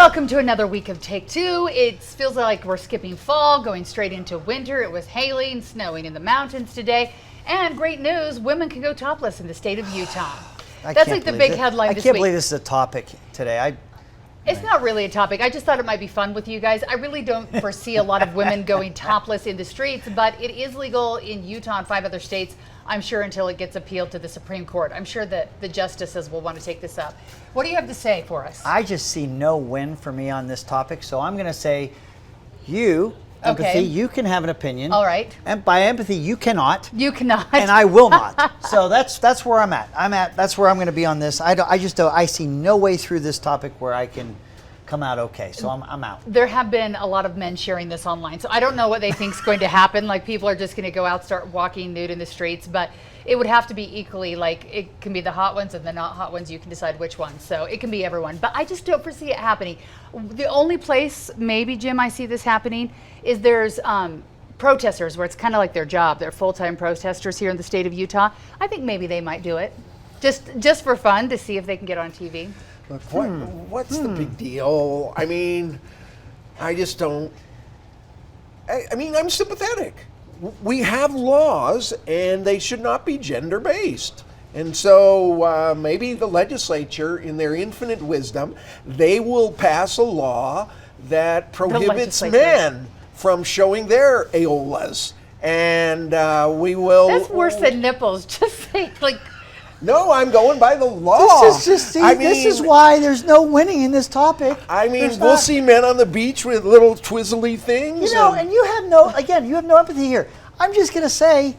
Welcome to another week of Take Two. It feels like we're skipping fall, going straight into winter. It was hailing, snowing in the mountains today. And great news, women can go topless in the state of Utah. That's like the big headline this week. I can't believe this is a topic today. It's not really a topic. I just thought it might be fun with you guys. I really don't foresee a lot of women going topless in the streets, but it is legal in Utah and 5 other states, I'm sure, until it gets appealed to the Supreme Court. I'm sure that the justices will want to take this up. What do you have to say for us? I just see no win for me on this topic, so I'm going to say empathy, you can have an opinion. All right. And by empathy, you cannot. You cannot. And I will not. So that's where I'm at. That's where I'm going to be on this. I see no way through this topic where I can come out okay. So I'm out. There have been a lot of men sharing this online. So I don't know what they think is going to happen. Like, people are just going to go out, start walking nude in the streets, but it would have to be equally, like, it can be the hot ones and the not hot ones. You can decide which ones. So it can be everyone, but I just don't foresee it happening. The only place maybe, Jim, I see this happening is there's protesters where it's kind of like their job. They're full-time protesters here in the state of Utah. I think maybe they might do it just for fun, to see if they can get on TV. Look, what's the big deal? I mean, I just don't. I mean, I'm sympathetic. We have laws, and they should not be gender-based. And so maybe the legislature, in their infinite wisdom, they will pass a law that prohibits men from showing their areolas. And we will. That's worse than nipples. Just say, like. No, I'm going by the law. This is why there's no winning in this topic. I mean, we'll see men on the beach with little twizzly things. You know, and you have no empathy here. I'm just going to say,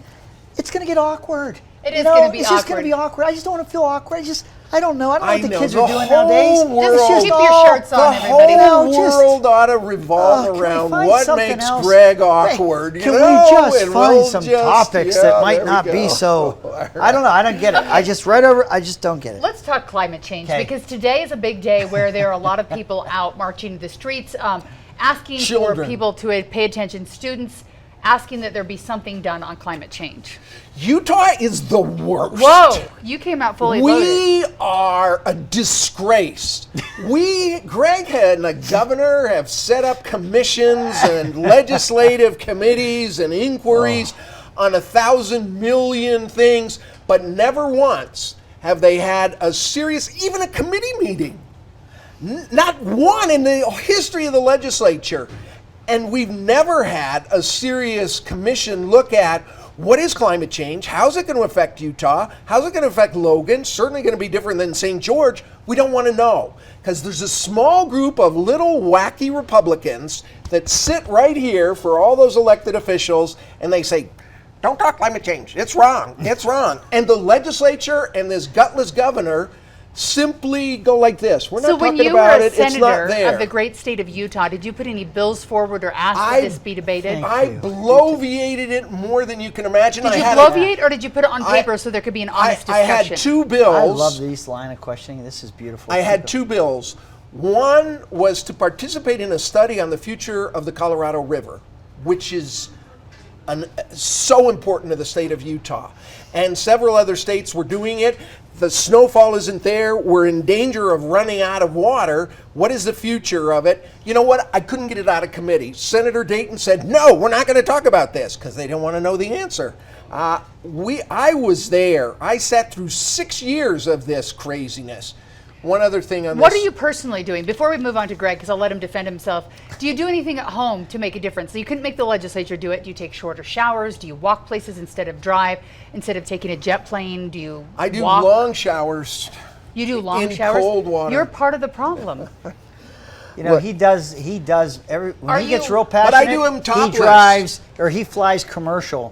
it's going to get awkward. It is going to be awkward. It's just going to be awkward. I just don't want to feel awkward. I don't know. I don't know what the kids are doing whole nowadays. Just keep your shirts on, everybody. The whole world ought to revolve around what makes else? Greg awkward. Can we just find some topics that might not be so? I don't know. I don't get it. I just don't get it. Let's talk climate change, because today is a big day where there are a lot of people out marching in the streets, asking for people to pay attention, students asking that there be something done on climate change. Utah is the worst. Whoa, you came out fully loaded. We are a disgrace. Greg and the governor have set up commissions and legislative committees and inquiries on 1,000 million things, but never once have they had a serious, even a committee meeting. Not one in the history of the legislature. And we've never had a serious commission look at what is climate change, how's it going to affect Utah, how's it going to affect Logan, certainly going to be different than St. George. We don't want to know, because there's a small group of little wacky Republicans that sit right here for all those elected officials, and they say, don't talk climate change, it's wrong, it's wrong. And the legislature and this gutless governor simply go like this. We're not talking about it. It's not there. So when you were a senator of the great state of Utah, did you put any bills forward or ask that this be debated? I bloviated it more than you can imagine. Did you bloviate, or did you put it on paper so there could be an honest discussion? I had 2 bills. I love this line of questioning. This is beautiful. I had 2 bills. One was to participate in a study on the future of the Colorado River, which is so important to the state of Utah. And several other states were doing it. The snowfall isn't there. We're in danger of running out of water. What is the future of it? You know what? I couldn't get it out of committee. Senator Dayton said, no, we're not going to talk about this, because they didn't want to know the answer. I was there. I sat through 6 years of this craziness. One other thing on this. What are you personally doing? Before we move on to Greg, because I'll let him defend himself, do you do anything at home to make a difference? So you couldn't make the legislature do it. Do you take shorter showers? Do you walk places instead of drive? Instead of taking a jet plane, do you I do walk? Long showers. You do long in showers? Cold water. You're part of the problem. You know, he does when he gets real passionate, but I do him topless. He drives, or he flies commercial,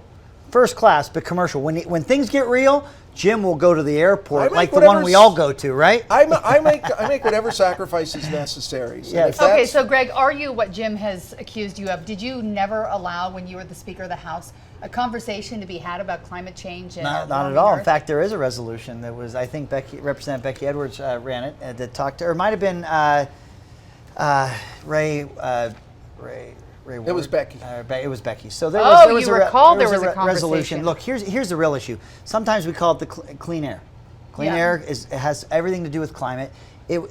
first class, but commercial. When things get real, Jim will go to the airport, like the one we all go to, right? I make whatever sacrifice is necessary. So yes. Okay, so Greg, are you what Jim has accused you of? Did you never allow, when you were the Speaker of the House, a conversation to be had about climate change? And not at all. In fact, there is a resolution that was, I think, Representative Becky Edwards ran it, that talked to, or it might have been Ray Ward. It was Becky. It was Becky. So there was a conversation. resolution. Look, here's the real issue. Sometimes we call it the clean air Clean air has everything to do with climate.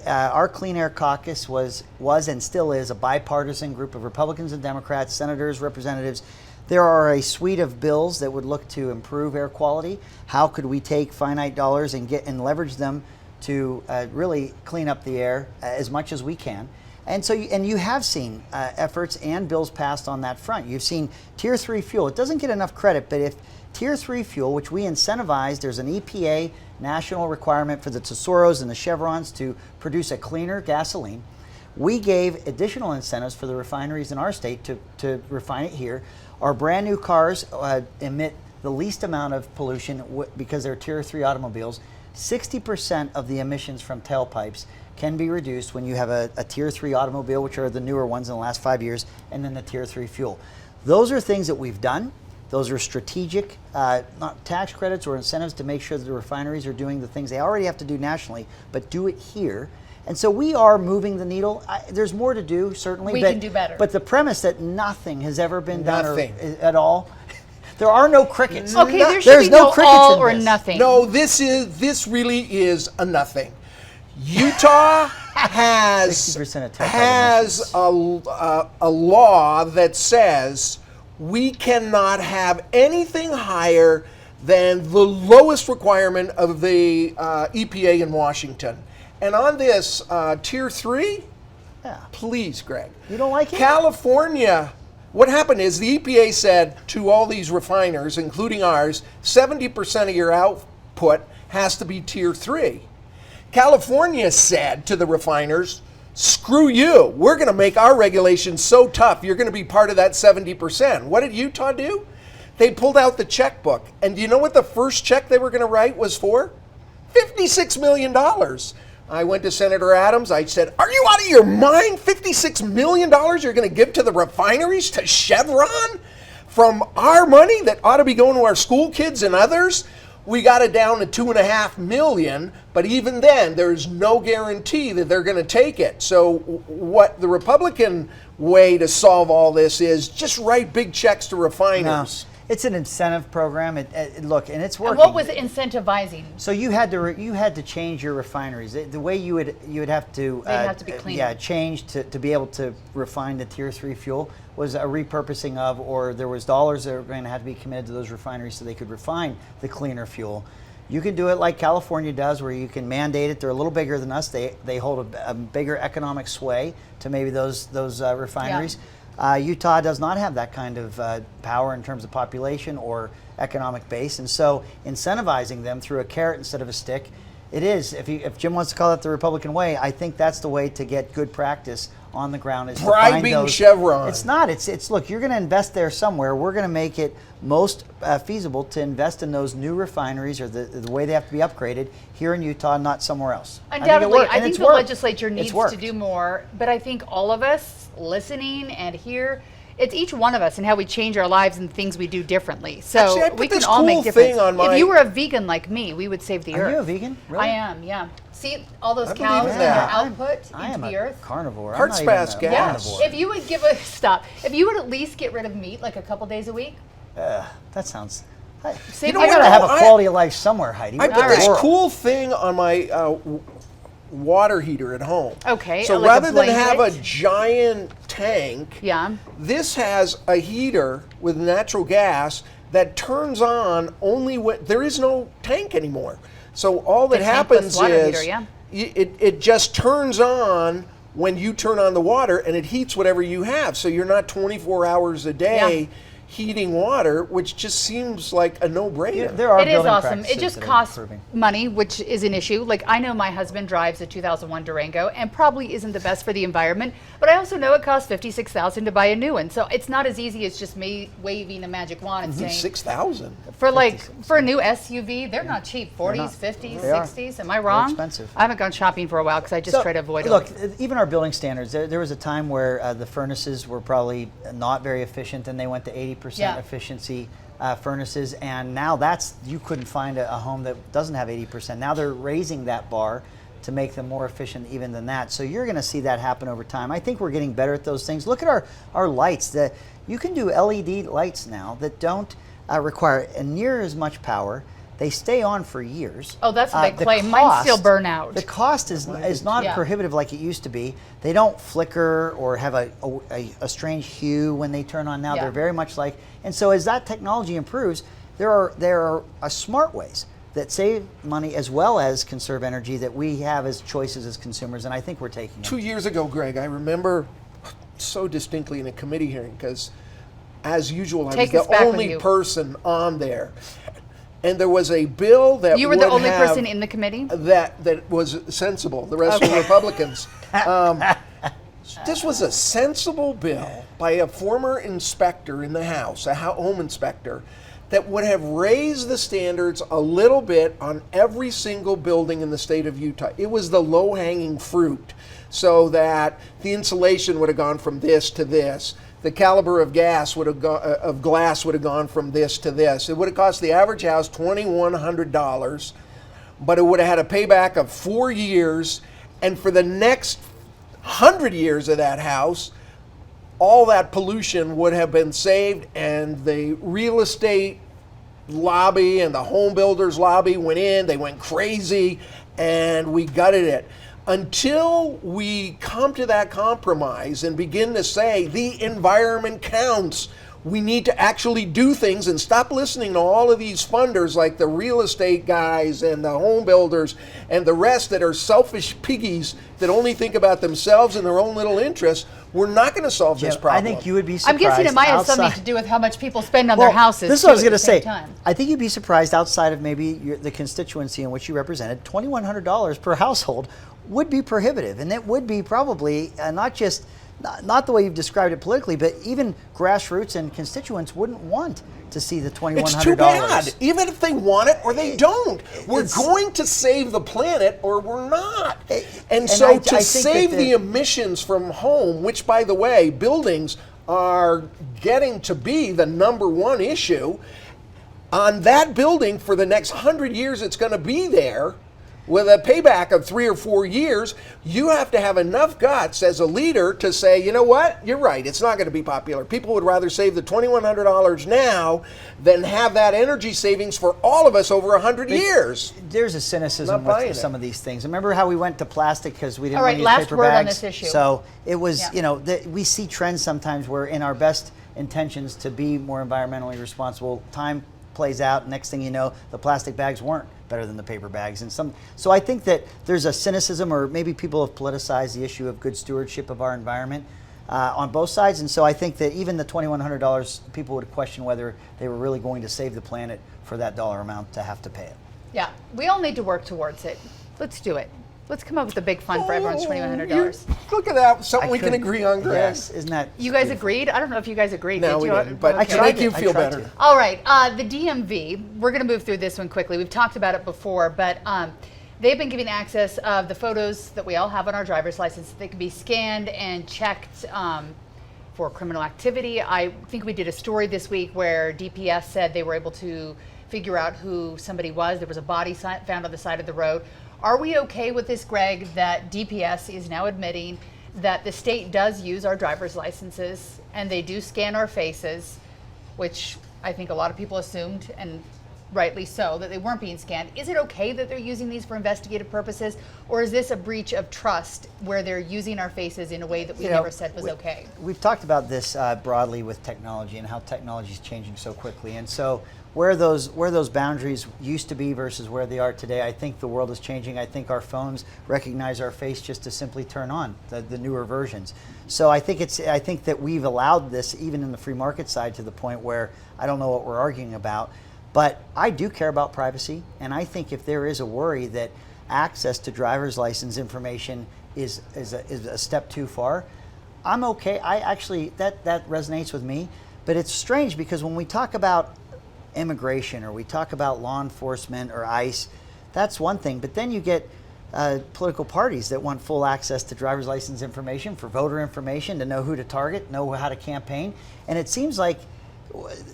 Our Clean Air Caucus was and still is a bipartisan group of Republicans and Democrats, senators, representatives. There are a suite of bills that would look to improve air quality. How could we take finite dollars and leverage them to really clean up the air as much as we can? And so, you have seen efforts and bills passed on that front. You've seen Tier 3 fuel. It doesn't get enough credit, but if Tier 3 fuel, which we incentivize, there's an EPA national requirement for the Tesoros and the Chevrons to produce a cleaner gasoline. We gave additional incentives for the refineries in our state to refine it here. Our brand new cars emit the least amount of pollution because they're Tier 3 automobiles. 60% of the emissions from tailpipes can be reduced when you have a Tier 3 automobile, which are the newer ones in the last 5 years, and then the Tier 3 fuel. Those are things that we've done. Those are strategic, not tax credits or incentives to make sure that the refineries are doing the things they already have to do nationally, but do it here. And so we are moving the needle. There's more to do, certainly. We can do better. But the premise that nothing has ever been done at all, there are no crickets. Okay, there should be no all or nothing. No, this really is a nothing. Utah has a law that says we cannot have anything higher than the lowest requirement of the EPA in Washington. And on this Tier 3, please, Greg. You don't like it? California, what happened is the EPA said to all these refiners, including ours, 70% of your output has to be Tier 3. California said to the refiners, screw you. We're going to make our regulations so tough, you're going to be part of that 70%. What did Utah do? They pulled out the checkbook. And do you know what the first check they were going to write was for? $56 million. I went to Senator Adams. I said, are you out of your mind? $56 million you're going to give to the refineries, to Chevron? From our money that ought to be going to our school kids and others? We got it down to $2.5 million, but even then, there's no guarantee that they're going to take it. So what the Republican way to solve all this is just write big checks to refiners. No. It's an incentive program. Look, and it's working. And what was incentivizing? So you had to change your refineries. The way you would have to they'd have to be clean. Change to be able to refine the Tier 3 fuel was a repurposing of, or there was dollars that were going to have to be committed to those refineries so they could refine the cleaner fuel. You can do it like California does, where you can mandate it. They're a little bigger than us. They hold a bigger economic sway to maybe those refineries. Yeah. Utah does not have that kind of power in terms of population or economic base, and so incentivizing them through a carrot instead of a stick, it is. If Jim wants to call it the Republican way, I think that's the way to get good practice on the ground. Is bribing Chevron. It's not. It's look. You're going to invest there somewhere. We're going to make it most feasible to invest in those new refineries, or the way they have to be upgraded here in Utah, not somewhere else. Undoubtedly, I think the legislature needs to do more. But I think all of us listening and here, it's each one of us and how we change our lives and things we do differently. So actually, we can all make difference. If you were a vegan like me, we would save the earth. Are you a vegan? Really? I am, yeah. See all those cows and their output into the earth? Carnivore. Heart spaz gas. Yeah. If you would if you would at least get rid of meat like a couple days a week. That sounds. I I gotta have a quality of life somewhere, Heidi. I put this cool thing on my water heater at home. Okay. So like rather than have a giant tank, this has a heater with natural gas that turns on only when there is no tank anymore. So all that happens is it just turns on when you turn on the water, and it heats whatever you have. So you're not 24 hours a day heating water, which just seems like a no-brainer. It is awesome. It just costs money, which is an issue. Like, I know my husband drives a 2001 Durango and probably isn't the best for the environment, but I also know it costs $56,000 to buy a new one. So it's not as easy as just waving a magic wand and saying $6,000 for a new SUV. They're not cheap. 40s, 50s, 60s. Am I wrong? They're expensive. I haven't gone shopping for a while because I just try to avoid it. Look, even our building standards. There was a time where the furnaces were probably not very efficient, and they went to 80% efficiency furnaces, and now you couldn't find a home that doesn't have 80%. Now they're raising that bar to make them more efficient even than that. So you're going to see that happen over time. I think we're getting better at those things. Look at our lights. You can do LED lights now that don't require near as much power, they stay on for years. Oh, that's what they The claim. Mine still cost- burn out. The cost is not Yeah. prohibitive like it used to be. They don't flicker or have a strange hue when they turn on now. Yeah. They're very much like, and so as that technology improves, there are smart ways that save money as well as conserve energy that we have as choices as consumers, and I think we're taking them. 2 years ago, Greg, I remember so distinctly in a committee hearing, because as usual, I Take was us the back with only you. person on there. And there was a bill that You were the would only have- person in the committee? that was sensible. The rest were Republicans. This was a sensible bill by a former inspector in the House, a home inspector, that would have raised the standards a little bit on every single building in the state of Utah. It was the low-hanging fruit, so that the insulation would have gone from this to this. The caliber of glass would have gone from this to this. It would have cost the average house $2,100, but it would have had a payback of 4 years, and for the next 100 years of that house, all that pollution would have been saved, and the real estate lobby and the home builders lobby went in, they went crazy, and we gutted it. Until we come to that compromise and begin to say the environment counts, we need to actually do things and stop listening to all of these funders like the real estate guys and the home builders and the rest that are selfish piggies that only think about themselves and their own little interests. We're not going to solve this Jim, problem. I think you would be surprised. I'm guessing it might have something outside- to do with how much people spend on their houses. This is what I was too, at going to the same say. time. I think you'd be surprised outside of maybe the constituency in which you represented, $2,100 per household would be prohibitive. And it would be probably not the way you've described it politically, but even grassroots and constituents wouldn't want to see the $2,100. It's too bad, even if they want it or they don't. We're going to save the planet or we're not. And so I to think save that the emissions from home, which by the way, buildings are getting to be the #1 issue, on that building for the next 100 years it's going to be there, with a payback of 3 or 4 years, you have to have enough guts as a leader to say, you know what, you're right, it's not going to be popular. People would rather save the $2,100 now than have that energy savings for all of us over 100 years. There's a cynicism Not buying with it. some of these things. Remember how we went to plastic because we didn't All want right, to use last paper word on bags? this issue. So it was, Yeah. we see trends sometimes where in our best intentions to be more environmentally responsible, time plays out. Next thing you know, the plastic bags weren't better than the paper bags. So I think that there's a cynicism, or maybe people have politicized the issue of good stewardship of our environment on both sides. And so I think that even the $2,100, people would question whether they were really going to save the planet for that dollar amount to have to pay it. Yeah, we all need to work towards it. Let's do it. Let's come up with a big fund for everyone's $2,100. Look at that, something I we can couldn't- agree on, Greg. Yes, isn't that You guys beautiful? agreed? I don't know if you guys agreed. No, Did we you? didn't, but Okay. to make you I feel tried better. to. All right, the DMV, we're going to move through this one quickly. We've talked about it before, but they've been giving access of the photos that we all have on our driver's license. They can be scanned and checked for criminal activity. I think we did a story this week where DPS said they were able to figure out who somebody was. There was a body found on the side of the road. Are we okay with this, Greg, that DPS is now admitting that the state does use our driver's licenses and they do scan our faces, which I think a lot of people assumed, and rightly so, that they weren't being scanned? Is it okay that they're using these for investigative purposes, or is this a breach of trust where they're using our faces in a way that we never said was okay? We've talked about this broadly with technology and how technology is changing so quickly. And so where those boundaries used to be versus where they are today, I think the world is changing. I think our phones recognize our face just to simply turn on the newer versions. So I think that we've allowed this even in the free market side to the point where I don't know what we're arguing about. But I do care about privacy, and I think if there is a worry that access to driver's license information is a step too far, I'm okay. That resonates with me. But it's strange because when we talk about immigration or we talk about law enforcement or ICE, that's one thing. But then you get political parties that want full access to driver's license information, for voter information, to know who to target, know how to campaign, and it seems like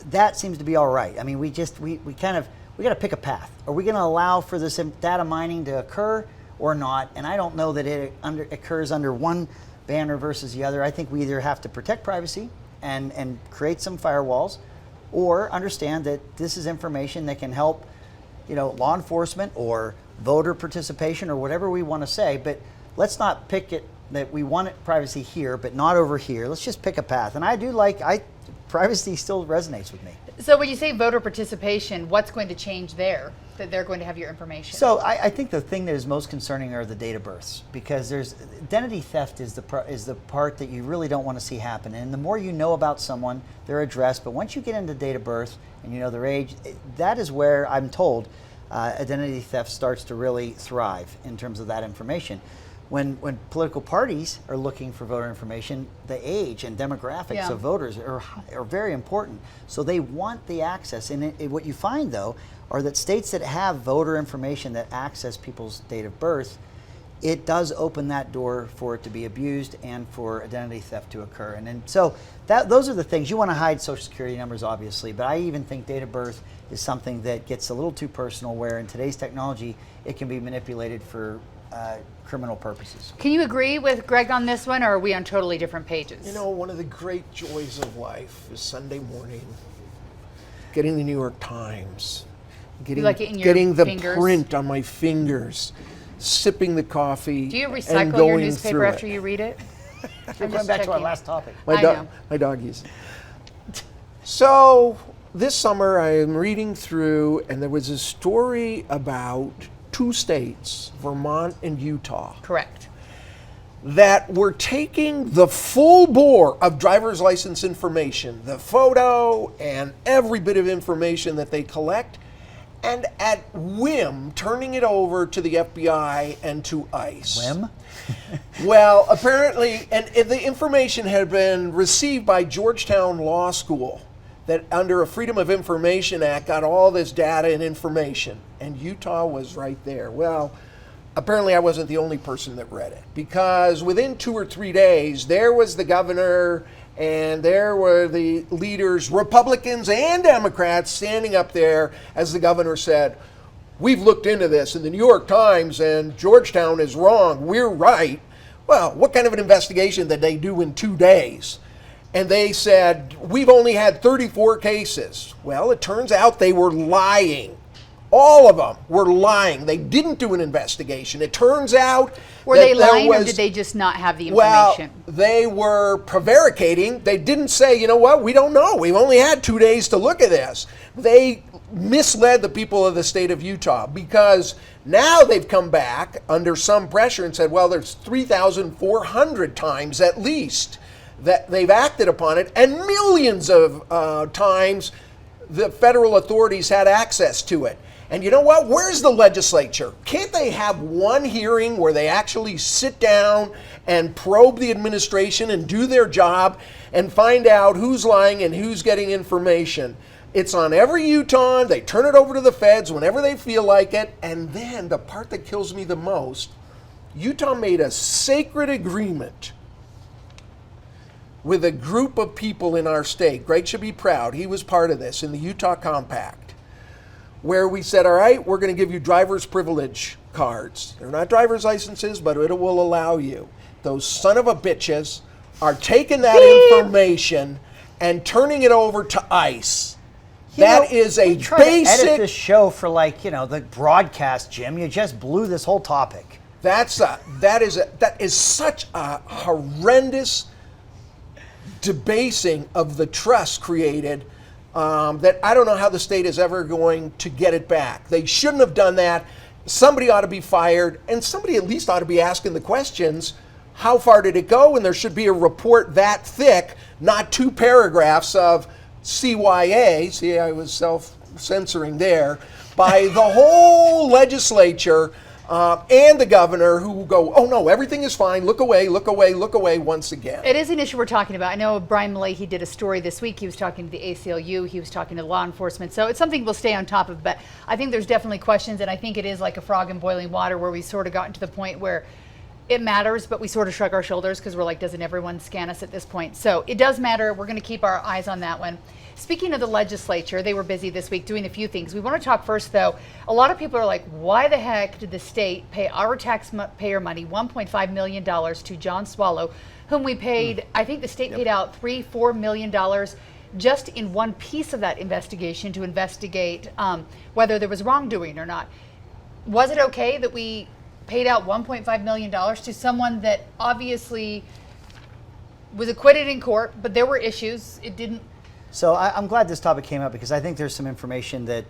that seems to be all right. I mean, we got to pick a path. Are we going to allow for this data mining to occur or not? And I don't know that it occurs under one banner versus the other. I think we either have to protect privacy and create some firewalls, or understand that this is information that can help, law enforcement or voter participation or whatever we want to say, but let's not pick it that we want privacy here, but not over here. Let's just pick a path. And I do privacy still resonates with me. So when you say voter participation, what's going to change there that they're going to have your information? So I think the thing that is most concerning are the date of births, because there's identity theft is the part that you really don't want to see happen. And the more you know about someone, their address, but once you get into date of birth and you know their age, that is where I'm told identity theft starts to really thrive in terms of that information. When political parties are looking for voter information, the age and demographics of voters are very important. So they want the access. And what you find, though, are that states that have voter information that access people's date of birth, it does open that door for it to be abused and for identity theft to occur. And so those are the things. You want to hide Social Security numbers, obviously, but I even think date of birth is something that gets a little too personal, where in today's technology, it can be manipulated for criminal purposes. Can you agree with Greg on this one, or are we on totally different pages? One of the great joys of life is Sunday morning, getting the New York Times, getting the fingers? Print on my fingers, sipping the coffee. Do you and recycle going your newspaper through after it. you read it? We're going back to our last topic. My dog uses it. So this summer I am reading through, and there was a story about 2 states, Vermont and Utah. Correct. That were taking the full bore of driver's license information, the photo and every bit of information that they collect, and at whim turning it over to the FBI and to ICE. Whim? Well, apparently, and the information had been received by Georgetown Law School, that under a Freedom of Information Act got all this data and information, and Utah was right there. Well, apparently I wasn't the only person that read it, because within 2 or 3 days, there was the governor and there were the leaders, Republicans and Democrats, standing up there as the governor said, "We've looked into this in the New York Times, and Georgetown is wrong. We're right." Well, what kind of an investigation did they do in 2 days? And they said, "We've only had 34 cases." Well, it turns out they were lying. All of them were lying. They didn't do an investigation. It turns out Were they lying, or did they just not have the information? Well, they were prevaricating. They didn't say, "You know what, we don't know. We've only had 2 days to look at this." They misled the people of the state of Utah, because now they've come back under some pressure and said, well, there's 3,400 times at least that they've acted upon it, and millions of times the federal authorities had access to it. And you know what? Where's the legislature? Can't they have one hearing where they actually sit down and probe the administration and do their job and find out who's lying and who's getting information? It's on every Utah. They turn it over to the feds whenever they feel like it. And then the part that kills me the most, Utah made a sacred agreement with a group of people in our state. Greg should be proud. He was part of this in the Utah Compact, where we said, all right, we're going to give you driver's privilege cards. They're not driver's licenses, but it will allow you. Those son of a bitches are taking that information and turning it over to ICE. That is a basic... To edit this show for the broadcast, Jim. You just blew this whole topic. That is such a horrendous debasing of the trust created that I don't know how the state is ever going to get it back. They shouldn't have done that. Somebody ought to be fired, and somebody at least ought to be asking the questions, how far did it go? And there should be a report that thick, not 2 paragraphs of CYA, see, I was self-censoring there, by the whole legislature and the governor, who go, oh no, everything is fine, look away, look away, look away once again. It is an issue we're talking about. I know Brian Malahy did a story this week. He was talking to the ACLU, he was talking to law enforcement. So it's something we'll stay on top of, but I think there's definitely questions, and I think it is like a frog in boiling water, where we sort of gotten to the point where it matters, but we sort of shrug our shoulders because we're like, doesn't everyone scan us at this point? So it does matter. We're going to keep our eyes on that one. Speaking of the legislature, they were busy this week doing a few things. We want to talk first, though. A lot of people are like, why the heck did the state pay our taxpayer money, $1.5 million, to John Swallow, whom we paid, I think the state paid out $3-4 million just in one piece of that investigation to investigate whether there was wrongdoing or not. Was it okay that we paid out $1.5 million to someone that obviously was acquitted in court, but there were issues? It didn't. So I'm glad this topic came up because I think there's some information that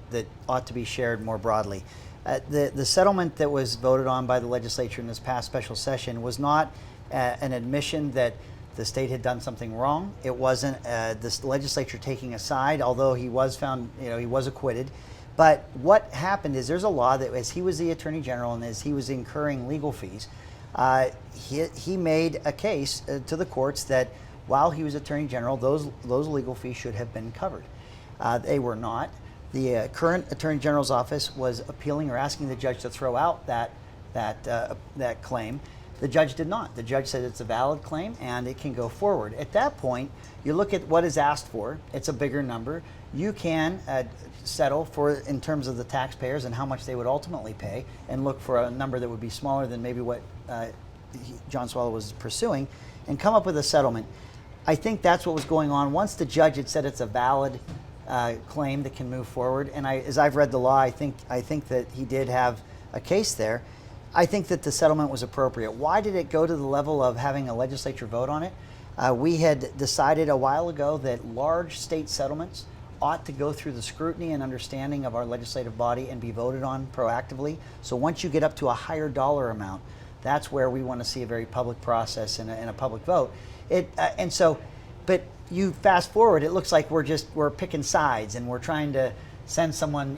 ought to be shared more broadly. The settlement that was voted on by the legislature in this past special session was not an admission that the state had done something wrong. It wasn't this legislature taking a side, although he was found, he was acquitted. But what happened is there's a law that as he was the Attorney General and as he was incurring legal fees, he made a case to the courts that while he was Attorney General, those legal fees should have been covered. They were not. The current Attorney General's office was appealing or asking the judge to throw out that claim. The judge did not. The judge said it's a valid claim and it can go forward. At that point, you look at what is asked for. It's a bigger number. You can settle for in terms of the taxpayers and how much they would ultimately pay, and look for a number that would be smaller than maybe what John Swallow was pursuing, and come up with a settlement. I think that's what was going on. Once the judge had said it's a valid claim that can move forward, and as I've read the law, I think that he did have a case there. I think that the settlement was appropriate. Why did it go to the level of having a legislature vote on it? We had decided a while ago that large state settlements ought to go through the scrutiny and understanding of our legislative body and be voted on proactively. So once you get up to a higher dollar amount, that's where we want to see a very public process and a public vote. But you fast forward, it looks like we're picking sides and we're trying to send someone,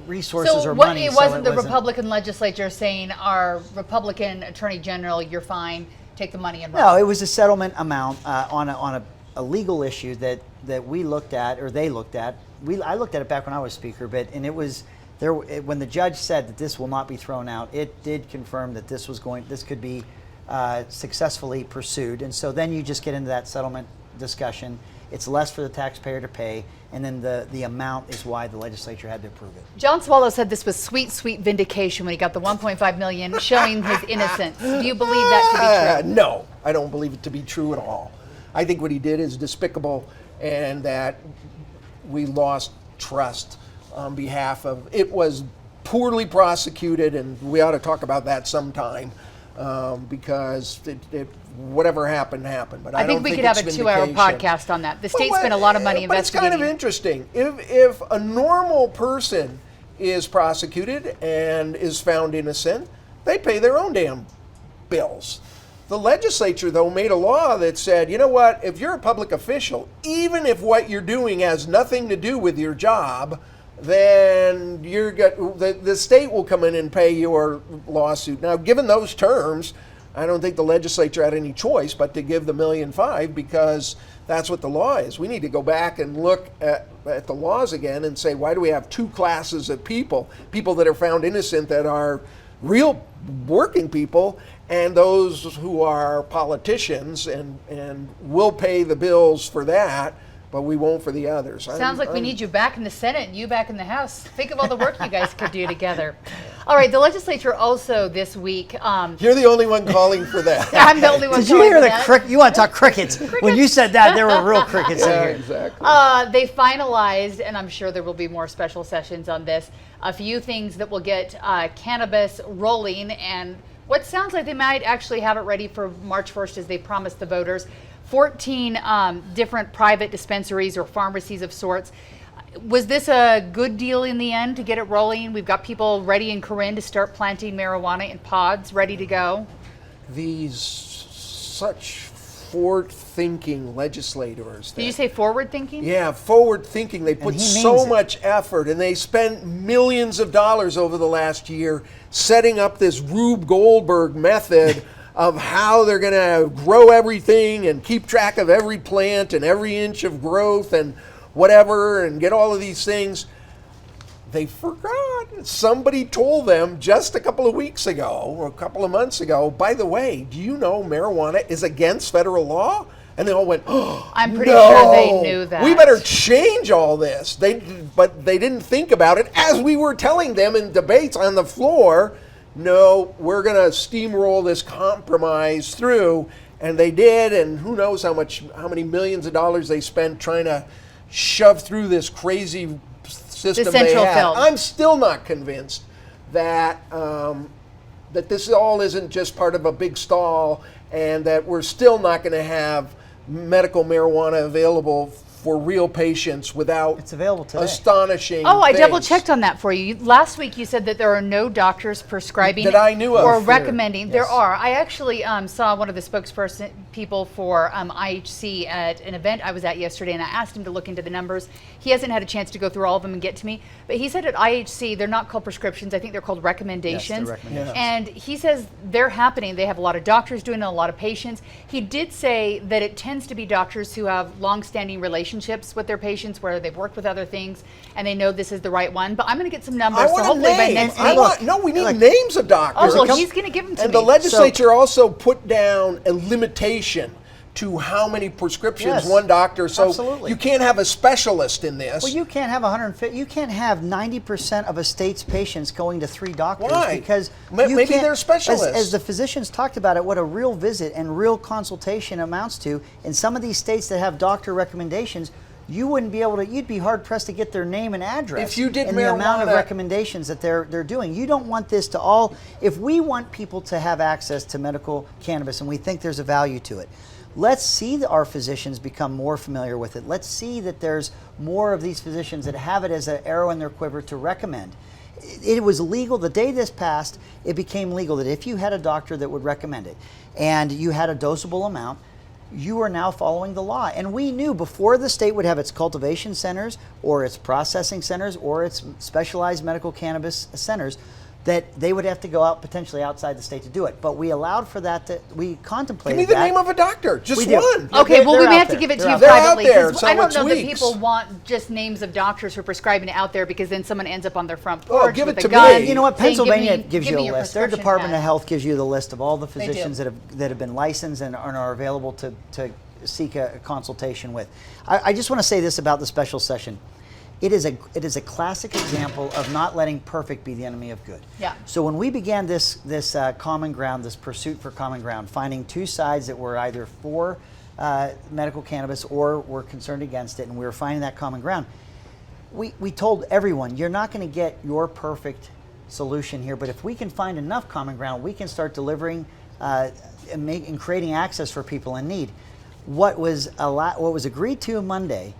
resources or money. It wasn't the Republican legislature saying our Republican Attorney General, you're fine, take the money and run. No, it was a settlement amount on a legal issue that we looked at, or they looked at. I looked at it back when I was Speaker, it was there when the judge said that this will not be thrown out. It did confirm that this could be successfully pursued, and so then you just get into that settlement discussion. It's less for the taxpayer to pay, and then the amount is why the legislature had to approve it. John Swallow said this was sweet, sweet vindication when he got the $1.5 million, showing his innocence. Do you believe that to be true? No, I don't believe it to be true at all. I think what he did is despicable, and that we lost trust on behalf of. It was poorly prosecuted, and we ought to talk about that sometime, because whatever happened. But I think we could have a 2-hour podcast on that. The state spent a lot of money investigating. But it's kind of interesting. If a normal person is prosecuted and is found innocent, they pay their own damn bills. The legislature, though, made a law that said, you know what, if you're a public official, even if what you're doing has nothing to do with your job, then the state will come in and pay your lawsuit. Now, given those terms, I don't think the legislature had any choice but to give the $1.5 million, because that's what the law is. We need to go back and look at the laws again and say, why do we have two classes of people that are found innocent that are real working people, and those who are politicians and will pay the bills for that, but we won't for the others. Sounds like we need you back in the Senate and you back in the House. Think of all the work you guys could do together. All right, the legislature also this week. You're the only one calling for that. I'm the only one Did calling you hear for the that. You want to talk crickets. When you said that, there were real crickets in Yeah, here. exactly. They finalized, and I'm sure there will be more special sessions on this, a few things that will get cannabis rolling, and what sounds like they might actually have it ready for March 1st as they promised the voters. 14 different private dispensaries or pharmacies of sorts. Was this a good deal in the end to get it rolling? We've got people ready in Corrine to start planting marijuana in pods, ready to go. These such forward-thinking legislators. Did you say forward-thinking? Yeah, forward-thinking. They put so much effort, and they spent millions of dollars over the last year setting up this Rube Goldberg method of how they're going to grow everything and keep track of every plant and every inch of growth and whatever, and get all of these things. They forgot. Somebody told them just a couple of weeks ago or a couple of months ago, by the way, do you know marijuana is against federal law? And they all went, oh, I'm pretty sure they knew that. We better change all this. But they didn't think about it as we were telling them in debates on the floor. No, we're going to steamroll this compromise through. And they did, and who knows how many millions of dollars they spent trying to shove through this crazy system they central had. film. I'm still not convinced that that this all isn't just part of a big stall, and that we're still not going to have medical marijuana available for real patients without It's available today. astonishing Oh, I things. double checked on that for you. Last week you said that there are no doctors prescribing That I knew of. or Sure. recommending. Yes. There are. I actually saw one of the spokesperson people for IHC at an event I was at yesterday, and I asked him to look into the numbers. He hasn't had a chance to go through all of them and get to me, but he said at IHC they're not called prescriptions. I think they're called recommendations. recommendations. And he says they're happening. They have a lot of doctors doing it, a lot of patients. He did say that it tends to be doctors who have long-standing relationships with their patients, where they've worked with other things and they know this is the right one. But I'm going to get some numbers. I So want hopefully a by name. next I week. want, no, we need Look. names of doctors. Oh, well, he's going to give them to And me. the legislature also put down a limitation to how many prescriptions Yes, one doctor. So absolutely. you can't have a specialist in this. Well, you can't have 150. You can't have 90% of a state's patients going to 3 doctors. Why? Because Maybe you can't- they're specialists. As the physicians talked about it, what a real visit and real consultation amounts to. In some of these states that have doctor recommendations, you wouldn't be able to. You'd be hard pressed to get their name and address. If you did and the amount of marijuana- recommendations that they're doing, you don't want this to all. If we want people to have access to medical cannabis, and we think there's a value to it, let's see our physicians become more familiar with it. Let's see that there's more of these physicians that have it as an arrow in their quiver to recommend. It was legal the day this passed. It became legal that if you had a doctor that would recommend it, and you had a dosable amount, you are now following the law. And we knew before the state would have its cultivation centers or its processing centers or its specialized medical cannabis centers, that they would have to go out potentially outside the state to do it. But we allowed for that. We Give contemplated me the that. name of a doctor. Just We do. one. Okay, well, we They're may out have to there. give it to They're you out there. They're out privately, there, because so I don't it's know that weeks. people want just names of doctors who are prescribing it out there, because then someone ends up on their front Oh, porch give with it a to gun. me. You know what? saying, Pennsylvania give gives me you a your list. Their prescription Department pad. of Health gives you the list of all the do. physicians that have been licensed and are available to seek a consultation with. I just want to say this about the special session. It is a classic example of not letting perfect be the enemy of good. Yeah. So when we began this common ground, this pursuit for common ground, finding two sides that were either for medical cannabis or were concerned against it, and we were finding that common ground, we told everyone, you're not going to get your perfect solution here, but if we can find enough common ground, we can start delivering and creating access for people in need. What was agreed to Monday,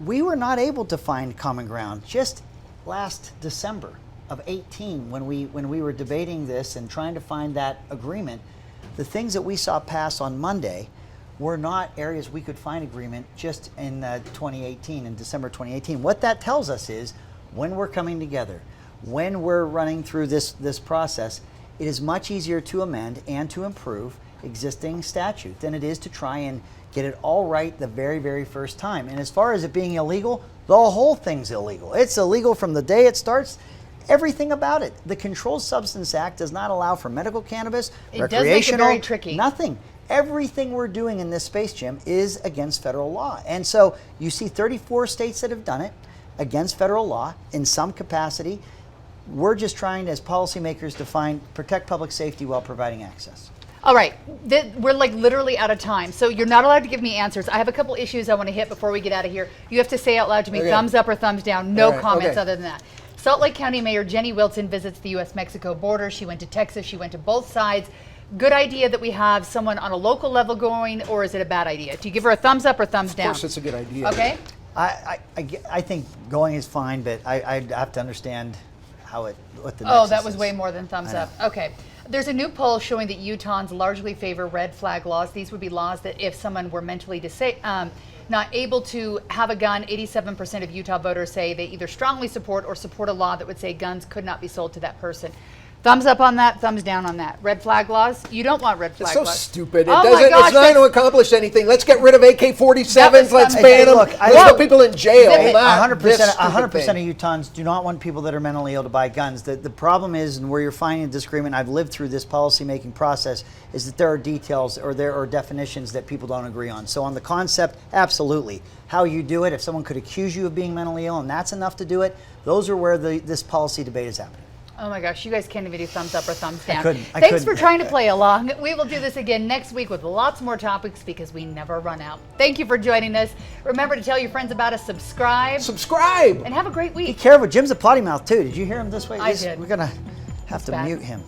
we were not able to find common ground just last December of 18 when we were debating this and trying to find that agreement. The things that we saw pass on Monday were not areas we could find agreement just in 2018, in December 2018. What that tells us is when we're coming together, when we're running through this process, it is much easier to amend and to improve existing statute than it is to try and get it all right the very, very first time. And as far as it being illegal, the whole thing's illegal. It's illegal from the day it starts. Everything about it. The Controlled Substance Act does not allow for medical cannabis, It does make it recreational, very tricky. nothing. Everything we're doing in this space, Jim, is against federal law. And so you see 34 states that have done it against federal law in some capacity. We're just trying, as policymakers, to protect public safety while providing access. All right, we're like literally out of time, so you're not allowed to give me answers. I have a couple issues I want to hit before we get out of here. You have to say out loud to me, Okay. thumbs up or thumbs down, no All right, comments okay. other than that. Salt Lake County Mayor Jenny Wilson visits the U.S.-Mexico border. She went to Texas, she went to both sides. Good idea that we have someone on a local level going, or is it a bad idea? Do you give her a thumbs up or thumbs down? Of course, it's a good idea. Okay. I think going is fine, but I have to understand what the Oh, nexus that was is. way more than thumbs I know. up. Okay. There's a new poll showing that Utahns largely favor red flag laws. These would be laws that if someone were mentally not able to have a gun, 87% of Utah voters say they either strongly support or support a law that would say guns could not be sold to that person. Thumbs up on that, thumbs down on that. Red flag laws? You don't want red flag It's so laws. stupid. Oh my It's gosh, not going to that's- accomplish anything. Let's get rid of AK-47s. That was Let's something. ban Hey, them. look, Let's Whoa. put people in jail. Zip it. Not this 100%, stupid 100% thing. of Utahns do not want people that are mentally ill to buy guns. The problem is, and where you're finding a disagreement, I've lived through this policy-making process, is that there are details or there are definitions that people don't agree on. So on the concept, absolutely. How you do it, if someone could accuse you of being mentally ill and that's enough to do it, those are where this policy debate is happening. Oh my gosh, you guys can't even do thumbs up or thumbs down. I Thanks couldn't. for trying to play along. We will do this again next week with lots more topics because we never run out. Thank you for joining us. Remember to tell your friends about us, subscribe, Subscribe. and have a great Be week. careful. Jim's a potty mouth too. Did you hear him this way? I did. We're gonna have to bad. mute him.